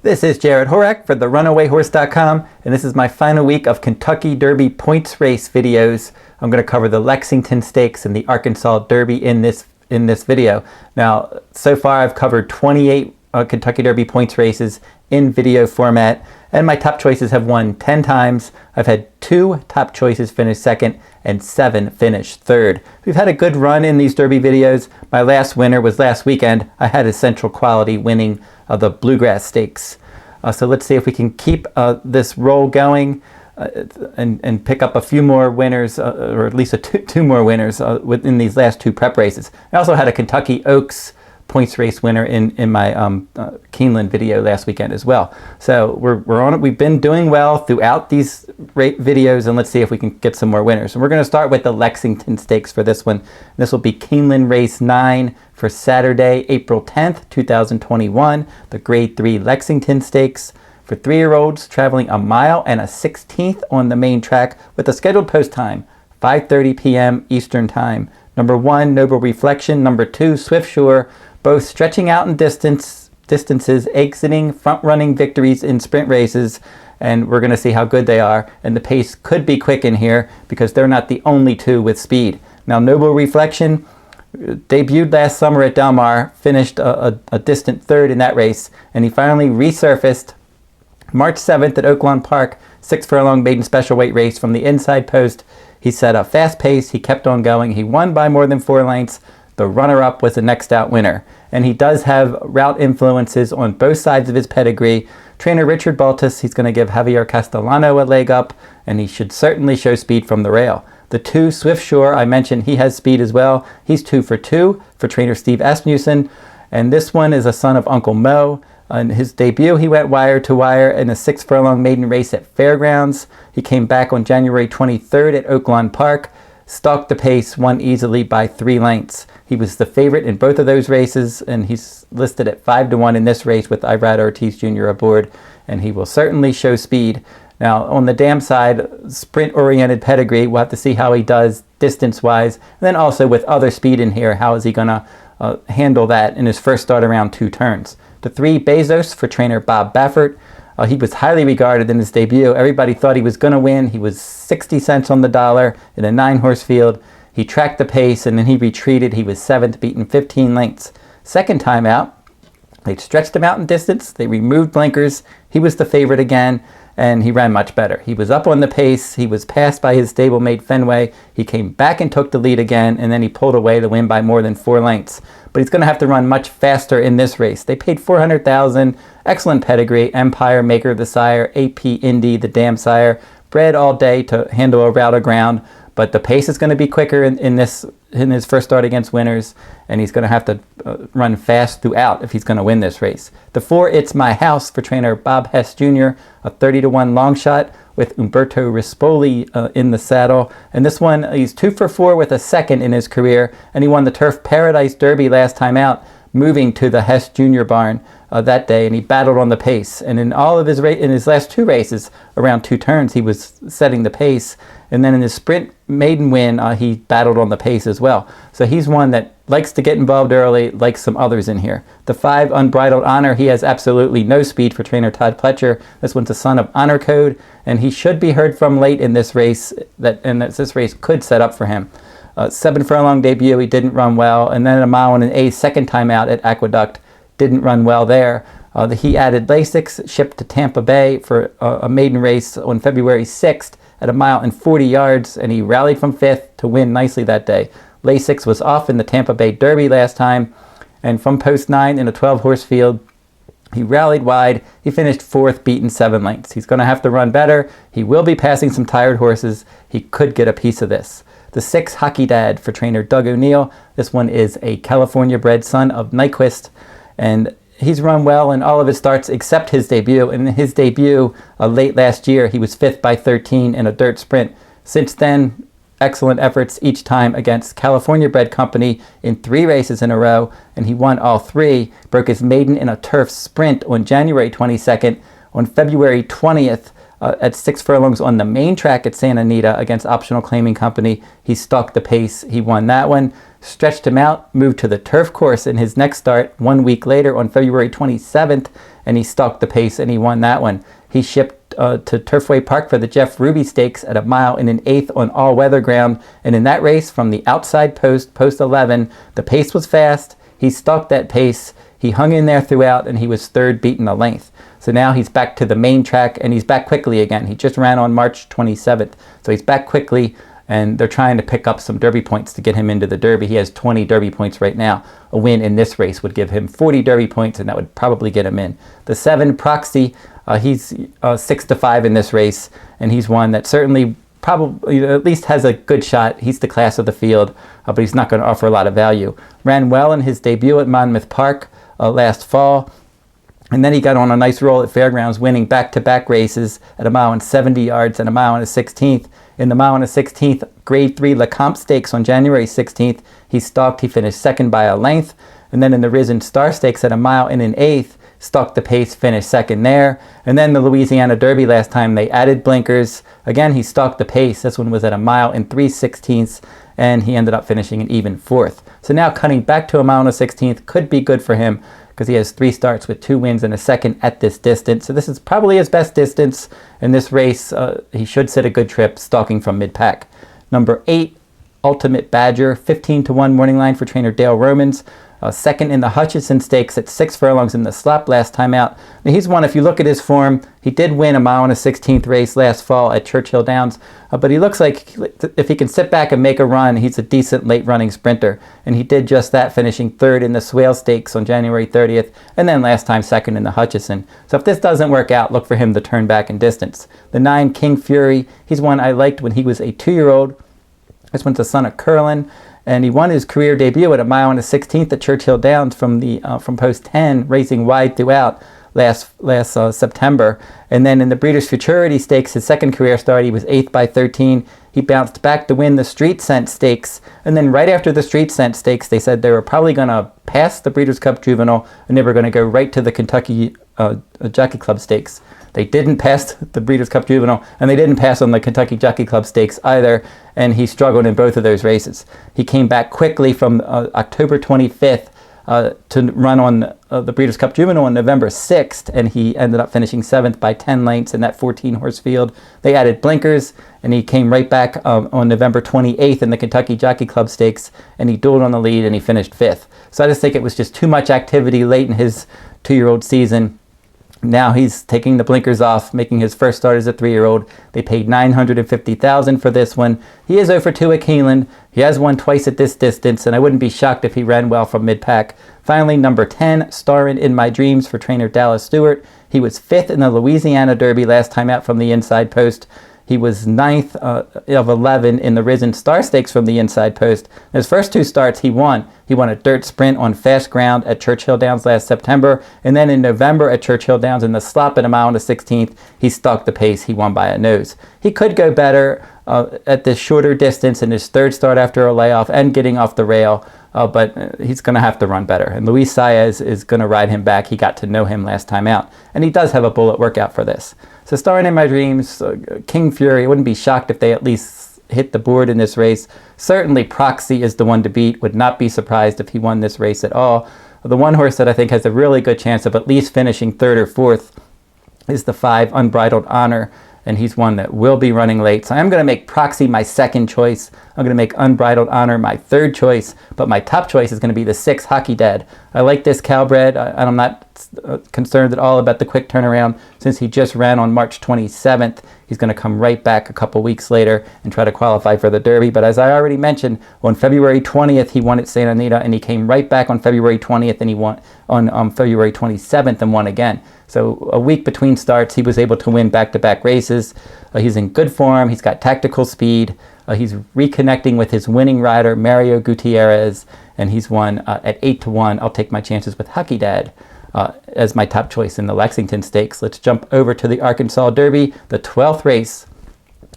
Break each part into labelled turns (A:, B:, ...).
A: This is Jarrod Horak for the RunawayHorse.com, and this is my final week of Kentucky Derby points race videos. I'm going to cover the Lexington Stakes and the Arkansas Derby in this video. Now, so far I've covered 28 Kentucky Derby points races in video format, and my top choices have won 10 times. I've had 2 top choices finish second and 7 finish third. We've had a good run in these Derby videos. My last winner was last weekend. I had Essential Quality winning the Bluegrass Stakes. So let's see if we can keep this roll going and pick up a few more winners, or at least two more winners within these last 2 prep races. I also had a Kentucky Oaks points race winner in my Keeneland video last weekend as well. So we're on it. We've been doing well throughout these videos, and let's see if we can get some more winners. And we're going to start with the Lexington Stakes for this one. This will be Keeneland Race 9 for Saturday, April 10th, 2021, the Grade 3 Lexington Stakes for 3-year-olds traveling 1 mile and a 16th on the main track with a scheduled post time, 5:30 p.m. Eastern Time. Number 1, Noble Reflection. Number 2, Swiftsure. Both stretching out in distances, exiting front-running victories in sprint races, and we're going to see how good they are. And the pace could be quick in here because they're not the only 2 with speed. Now, Noble Reflection debuted last summer at Del Mar, finished a distant 3rd in that race, and he finally resurfaced March 7th at Oaklawn Park, 6 furlong maiden special weight race from the inside post. He set a fast pace, he kept on going, he won by more than 4 lengths. The runner-up was the next out winner. And he does have route influences on both sides of his pedigree. Trainer Richard Baltus, he's going to give Javier Castellano a leg up, and he should certainly show speed from the rail. The 2, Swiftsure, I mentioned he has speed as well. He's 2 for 2 for trainer Steve Asmussen. And this one is a son of Uncle Mo. In his debut, he went wire to wire in a 6 furlong maiden race at Fairgrounds. He came back on January 23rd at Oaklawn Park, stalked the pace, won easily by 3 lengths. He was the favorite in both of those races, and he's listed at 5-1 in this race with Irad Ortiz Jr. aboard, and he will certainly show speed. Now, on the dam side, sprint-oriented pedigree, we'll have to see how he does distance-wise, and then also with other speed in here, how is he going to handle that in his first start around 2 turns. The 3, Bezos for trainer Bob Baffert. He was highly regarded in his debut. Everybody thought he was going to win. He was 60 cents on the dollar in a 9-horse field. He tracked the pace, and then he retreated. He was 7th, beaten 15 lengths. Second time out, they stretched him out in distance. They removed blinkers. He was the favorite again, and he ran much better. He was up on the pace. He was passed by his stablemate Fenway. He came back and took the lead again, and then he pulled away to win by more than 4 lengths. But he's going to have to run much faster in this race. They paid $400,000. Excellent pedigree. Empire, Maker of the Sire, AP Indy, the Dam Sire. Bred all day to handle a route of ground. But the pace is going to be quicker in his first start against winners, and he's going to have to run fast throughout if he's going to win this race. The 4, It's My House for trainer Bob Hess Jr., a 30-1 long shot with Umberto Rispoli in the saddle. And this one, he's 2 for 4 with a second in his career, and he won the Turf Paradise Derby last time out, moving to the Hess Jr. barn that day, and he battled on the pace. And in all of his in his last 2 races, around 2 turns, he was setting the pace. And then in his sprint maiden win, he battled on the pace as well. So he's one that likes to get involved early, like some others in here. The 5, Unbridled Honor, he has absolutely no speed for trainer Todd Pletcher. This one's a son of Honor Code, and he should be heard from late in this race, this race could set up for him. 7 furlong debut, he didn't run well, and then 1 mile and an 8 second time out at Aqueduct, didn't run well there. He added Lasix, shipped to Tampa Bay for a maiden race on February 6th at 1 mile and 40 yards, and he rallied from 5th to win nicely that day. Lasix was off in the Tampa Bay Derby last time, and from post 9 in a 12-horse field, he rallied wide. He finished 4th, beaten 7 lengths. He's going to have to run better. He will be passing some tired horses. He could get a piece of this. The 6, Hockey Dad for trainer Doug O'Neill. This one is a California-bred son of Nyquist, and he's run well in all of his starts except his debut. In his debut late last year, he was 5th by 13 in a dirt sprint. Since then, excellent efforts each time against California-bred company in 3 races in a row, and he won all 3. Broke his maiden in a turf sprint on January 22nd. On February 20th, at 6 furlongs on the main track at Santa Anita against Optional Claiming Company. He stalked the pace. He won that one. Stretched him out, moved to the turf course in his next start 1 week later on February 27th, and he stalked the pace and he won that one. He shipped to Turfway Park for the Jeff Ruby Stakes at 1 mile and an eighth on all-weather ground, and in that race from the outside post 11, the pace was fast. He stalked that pace. He hung in there throughout, and he was third, beaten a length. So now he's back to the main track, and he's back quickly again. He just ran on March 27th, so he's back quickly, and they're trying to pick up some Derby points to get him into the Derby. He has 20 Derby points right now. A win in this race would give him 40 Derby points, and that would probably get him in. The 7, Proxy, he's 6-5 in this race, and he's one that certainly probably at least has a good shot. He's the class of the field, but he's not going to offer a lot of value. Ran well in his debut at Monmouth Park last fall. And then he got on a nice roll at Fairgrounds, winning back-to-back races at 1 mile and 70 yards and 1 mile and a 16th. In the 1 mile and a 16th Grade 3 Lecomte Stakes on January 16th, he stalked. He finished second by a length. And then in the Risen Star Stakes at 1 mile and an eighth, stalked the pace, finished second there. And then the Louisiana Derby last time, they added blinkers. Again, he stalked the pace. This one was at 1 mile and 3/16, and he ended up finishing an even fourth. So now cutting back to 1 mile and a 16th could be good for him, because he has 3 starts with 2 wins and a second at this distance. So this is probably his best distance in this race. He should sit a good trip stalking from mid-pack. Number 8, Ultimate Badger, 15-1 morning line for trainer Dale Romans. Second in the Hutchinson Stakes at 6 furlongs in the slop last time out. Now he's one, if you look at his form, he did win 1 mile and a 16th race last fall at Churchill Downs, but he looks like if he can sit back and make a run, he's a decent late running sprinter. And he did just that, finishing third in the Swale Stakes on January 30th, and then last time second in the Hutchinson. So if this doesn't work out, look for him to turn back in distance. The 9, King Fury, he's one I liked when he was a 2-year-old. This one's the son of Curlin. And he won his career debut at 1 mile and a 16th at Churchill Downs from post 10, racing wide throughout last September. And then in the Breeders' Futurity Stakes, his second career start, he was 8th by 13. He bounced back to win the Street Scent Stakes. And then right after the Street Scent Stakes, they said they were probably going to pass the Breeders' Cup Juvenile, and they were going to go right to the Kentucky Jockey Club Stakes. They didn't pass the Breeders' Cup Juvenile, and they didn't pass on the Kentucky Jockey Club Stakes either, and he struggled in both of those races. He came back quickly from October 25th to run on the Breeders' Cup Juvenile on November 6th, and he ended up finishing 7th by 10 lengths in that 14-horse field. They added blinkers, and he came right back on November 28th in the Kentucky Jockey Club Stakes, and he dueled on the lead, and he finished 5th. So I just think it was just too much activity late in his 2-year-old season. Now he's taking the blinkers off, making his first start as a 3-year-old. They paid $950,000 for this one. He is 0 for 2 at Keeneland. He has won twice at this distance, and I wouldn't be shocked if he ran well from mid-pack. Finally, number 10, Starrininmydreams for trainer Dallas Stewart. He was 5th in the Louisiana Derby last time out from the inside post. He was 9th of 11 in the Risen Star Stakes from the inside post. In his first 2 starts, he won. He won a dirt sprint on fast ground at Churchill Downs last September, and then in November at Churchill Downs in the slop at 1 mile and a 16th, he stalked the pace. He won by a nose. He could go better at this shorter distance in his 3rd start after a layoff and getting off the rail, but he's going to have to run better. And Luis Saez is going to ride him back. He got to know him last time out, and he does have a bullet workout for this. So Starrininmydreams, King Fury, I wouldn't be shocked if they at least hit the board in this race. Certainly Proxy is the one to beat. Would not be surprised if he won this race at all. The one horse that I think has a really good chance of at least finishing 3rd or 4th is the 5, Unbridled Honor, and he's one that will be running late. So I'm going to make Proxy my 2nd choice. I'm going to make Unbridled Honor my 3rd choice, but my top choice is going to be the 6, Hockey Dad. I like this Calbred. I'm not concerned at all about the quick turnaround since he just ran on March 27th. He's going to come right back a couple weeks later and try to qualify for the Derby. But as I already mentioned, on February 20th, he won at Santa Anita, and he came right back on February 20th, and he won on February 27th and won again. So a week between starts, he was able to win back-to-back races. He's in good form. He's got tactical speed. He's reconnecting with his winning rider, Mario Gutierrez, and he's won at 8-1. I'll take my chances with Hockey Dad as my top choice in the Lexington Stakes. Let's jump over to the Arkansas Derby, the 12th race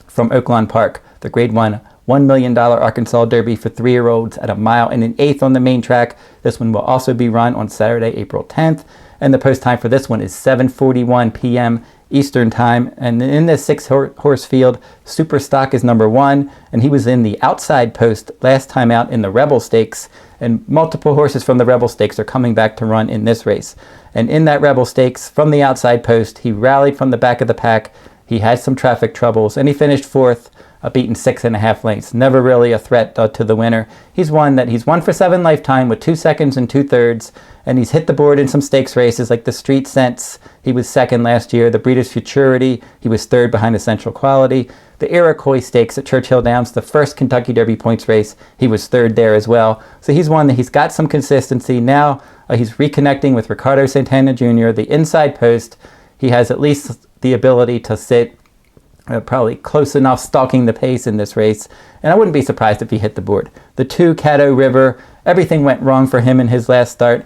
A: from Oaklawn Park, the Grade 1 $1 million Arkansas Derby for 3-year-olds at 1 mile and an eighth on the main track. This one will also be run on Saturday, April 10th. And the post time for this one is 7:41 p.m. Eastern time. And in this 6-horse field, Super Stock is number 1, and he was in the outside post last time out in the Rebel Stakes, and multiple horses from the Rebel Stakes are coming back to run in this race. And in that Rebel Stakes, from the outside post, he rallied from the back of the pack. He had some traffic troubles, and he finished 4th, beaten 6.5 lengths. Never really a threat to the winner. He's won for 7 lifetime with 2 seconds and 2/3, and he's hit the board in some stakes races like the Street Sense. He was 2nd last year. The Breeders' Futurity, he was 3rd behind Essential Quality. The Iroquois Stakes at Churchill Downs, the first Kentucky Derby points race, he was 3rd there as well. So he's one that he's got some consistency. Now he's reconnecting with Ricardo Santana Jr., the inside post. He has at least the ability to sit probably close enough stalking the pace in this race, and I wouldn't be surprised if he hit the board. The 2 Caddo River, everything went wrong for him in his last start.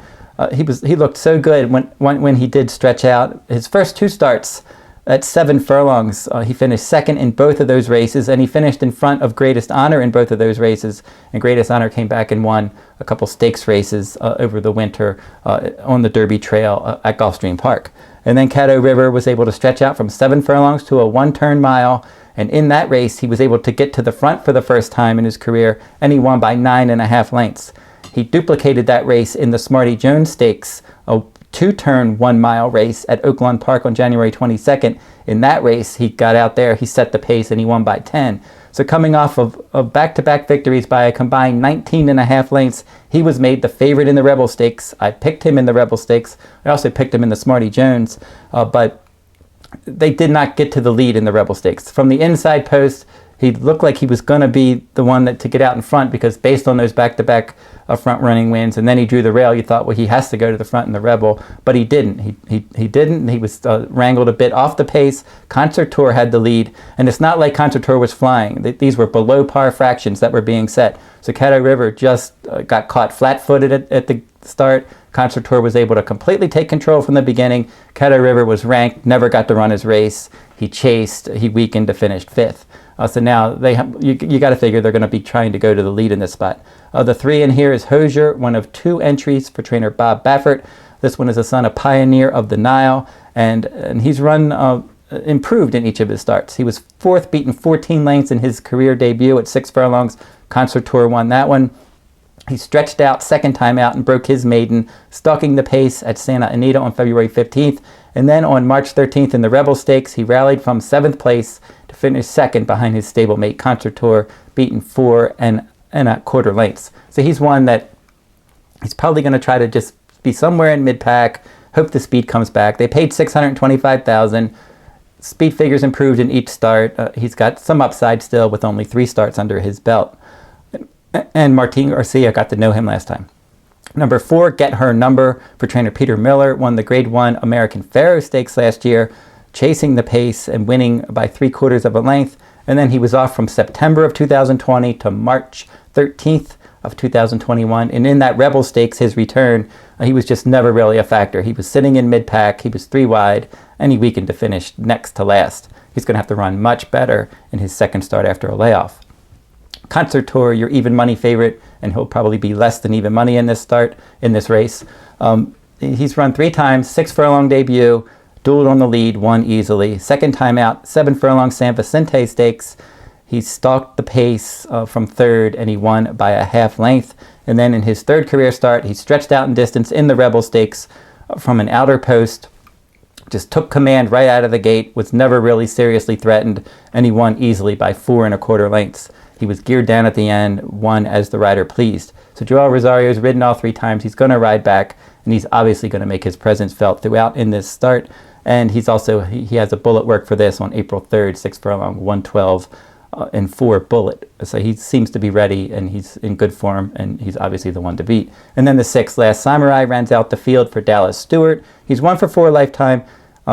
A: He looked so good when he did stretch out. His first 2 starts at 7 furlongs, he finished 2nd in both of those races, and he finished in front of Greatest Honor in both of those races. And Greatest Honor came back and won a couple stakes races over the winter on the Derby Trail at Gulfstream Park. And then Caddo River was able to stretch out from 7 furlongs to a 1-turn mile. And in that race, he was able to get to the front for the first time in his career, and he won by 9.5 lengths. He duplicated that race in the Smarty Jones Stakes, a 2-turn 1-mile race at Oaklawn Park on January 22nd. In that race, he got out there, he set the pace, and he won by 10. So coming off of back-to-back victories by a combined 19.5 lengths, he was made the favorite in the Rebel Stakes. I picked him in the Rebel Stakes. I also picked him in the Smarty Jones, but they did not get to the lead in the Rebel Stakes. From the inside post, he looked like he was going to be the one to get out in front, because based on those back-to-back front-running wins, and then he drew the rail, you thought, well, he has to go to the front in the Rebel, but he didn't. He didn't. He was wrangled a bit off the pace. Concert Tour had the lead, and it's not like Concert Tour was flying. These were below par fractions that were being set. So Caddo River just got caught flat-footed at the start. Concert Tour was able to completely take control from the beginning. Caddo River was ranked, never got to run his race. He chased, he weakened to finish 5th. So now you got to figure they're going to be trying to go to the lead in this spot. The 3 in here is Hozier, one of 2 entries for trainer Bob Baffert. This one is a son of Pioneer of the Nile, and he's run improved in each of his starts. He was 4th, beaten 14 lengths in his career debut at 6 furlongs. Concert Tour won that one. He stretched out 2nd time out and broke his maiden, stalking the pace at Santa Anita on February 15th. And then on March 13th in the Rebel Stakes, he rallied from 7th place to finish 2nd behind his stablemate Concert Tour, beaten 4.25 lengths. So he's one that he's probably going to try to just be somewhere in mid-pack, hope the speed comes back. They paid $625,000. Speed figures improved in each start. He's got some upside still with only 3 starts under his belt. And Martin Garcia got to know him last time. Number 4, Get Her Number for trainer Peter Miller, won the Grade 1 American Pharoah Stakes last year, chasing the pace and winning by 3/4 of a length. And then he was off from September of 2020 to March 13th of 2021. And in that Rebel Stakes, his return, he was just never really a factor. He was sitting in mid-pack, he was 3 wide, and he weakened to finish next to last. He's going to have to run much better in his 2nd start after a layoff. Concert Tour, your even money favorite, and he'll probably be less than even money in this race. He's run 3 times, 6 furlong debut, dueled on the lead, won easily. 2nd time out, 7 furlong San Vicente Stakes. He stalked the pace from 3rd, and he won by a half length. And then in his 3rd career start, he stretched out in distance in the Rebel Stakes from an outer post, just took command right out of the gate, was never really seriously threatened, and he won easily by 4.25 lengths. He was geared down at the end, won as the rider pleased. So Joel Rosario's ridden all 3 times. He's going to ride back, and he's obviously going to make his presence felt throughout in this start. And he's also, he has a bullet work for this on April 3rd, 6 furlong, 112 and 4 bullet. So he seems to be ready, and he's in good form, and he's obviously the one to beat. And then the 6th, Last Samurai, runs out the field for Dallas Stewart. He's 1 for 4 lifetime.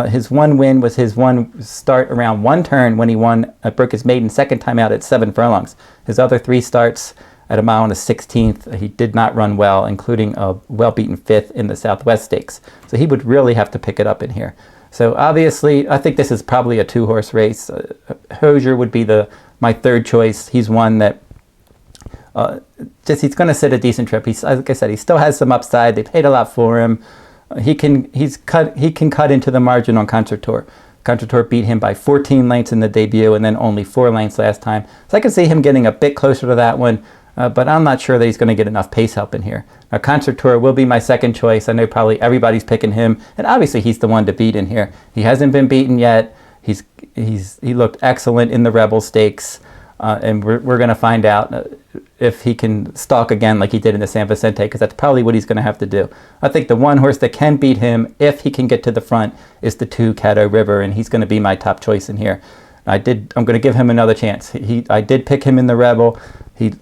A: His 1 win was his 1 start around 1 turn when he broke his maiden 2nd time out at 7 furlongs. His other 3 starts at a mile and a 16th, he did not run well, including a well-beaten 5th in the Southwest Stakes. So he would really have to pick it up in here. So obviously, I think this is probably a 2-horse race. Hozier would be my 3rd choice. He's one that he's going to sit a decent trip. Like I said, he still has some upside. They paid a lot for him. He can cut into the margin on Concert Tour. Concert Tour beat him by 14 lengths in the debut and then only 4 lengths last time. So I can see him getting a bit closer to that one, but I'm not sure that he's going to get enough pace help in here. Now, Concert Tour will be my second choice. I know probably everybody's picking him, and obviously he's the one to beat in here. He hasn't been beaten yet. He looked excellent in the Rebel Stakes, and we're going to find out if he can stalk again like he did in the San Vicente, because that's probably what he's going to have to do. I think the one horse that can beat him, if he can get to the front, is the 2 Caddo River, and he's going to be my top choice in here. I'm going to give him another chance. I did pick him in the Rebel.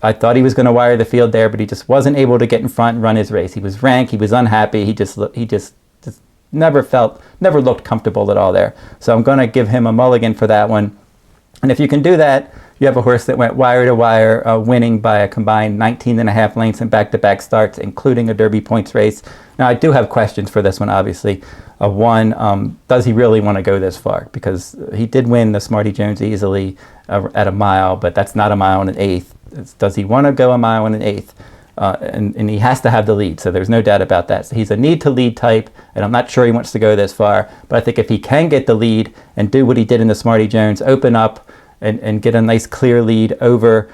A: I thought he was going to wire the field there, but he just wasn't able to get in front and run his race. He was rank. He was unhappy. He just never looked comfortable at all there. So I'm going to give him a mulligan for that one. And if you can do that, you have a horse that went wire to wire, winning by a combined 19.5 lengths in back-to-back starts, including a Derby points race. Now, I do have questions for this one, obviously. One, does he really want to go this far? Because he did win the Smarty Jones easily at a mile, but that's not a mile and an eighth. Does he want to go a mile and an eighth? And he has to have the lead, so there's no doubt about that. So he's a need-to-lead type, and I'm not sure he wants to go this far. But I think if he can get the lead and do what he did in the Smarty Jones, open up and get a nice clear lead over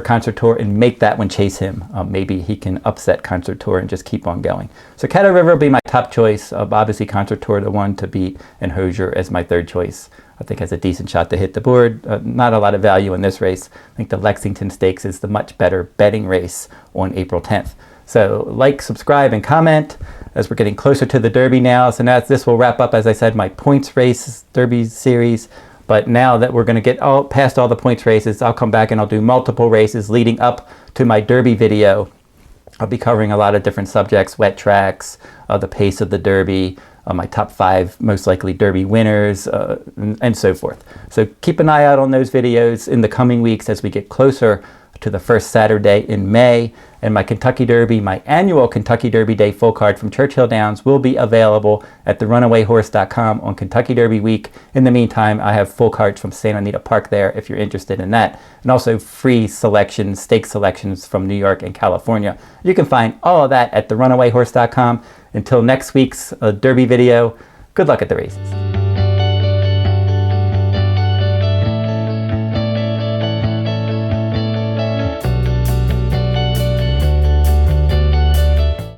A: Concert Tour and make that one chase him, maybe he can upset Concert Tour and just keep on going. So Caddo River will be my top choice. Obviously Concert Tour the one to beat, and Hozier as my third choice. I think has a decent shot to hit the board. Not a lot of value in this race. I think the Lexington Stakes is the much better betting race on April 10th. So like, subscribe, and comment as we're getting closer to the Derby now. So now this will wrap up, as I said, my points race Derby series. But now that we're going to get past all the points races, I'll come back and I'll do multiple races leading up to my Derby video. I'll be covering a lot of different subjects: wet tracks, the pace of the Derby, my top 5 most likely Derby winners, and so forth. So keep an eye out on those videos in the coming weeks as we get closer to the first Saturday in May. And my Kentucky Derby, my annual Kentucky Derby Day full card from Churchill Downs, will be available at therunawayhorse.com on Kentucky Derby week. In the meantime, I have full cards from Santa Anita Park there if you're interested in that, and also free selections, stake selections from New York and California. You can find all of that at therunawayhorse.com. Until next week's Derby video, good luck at the races.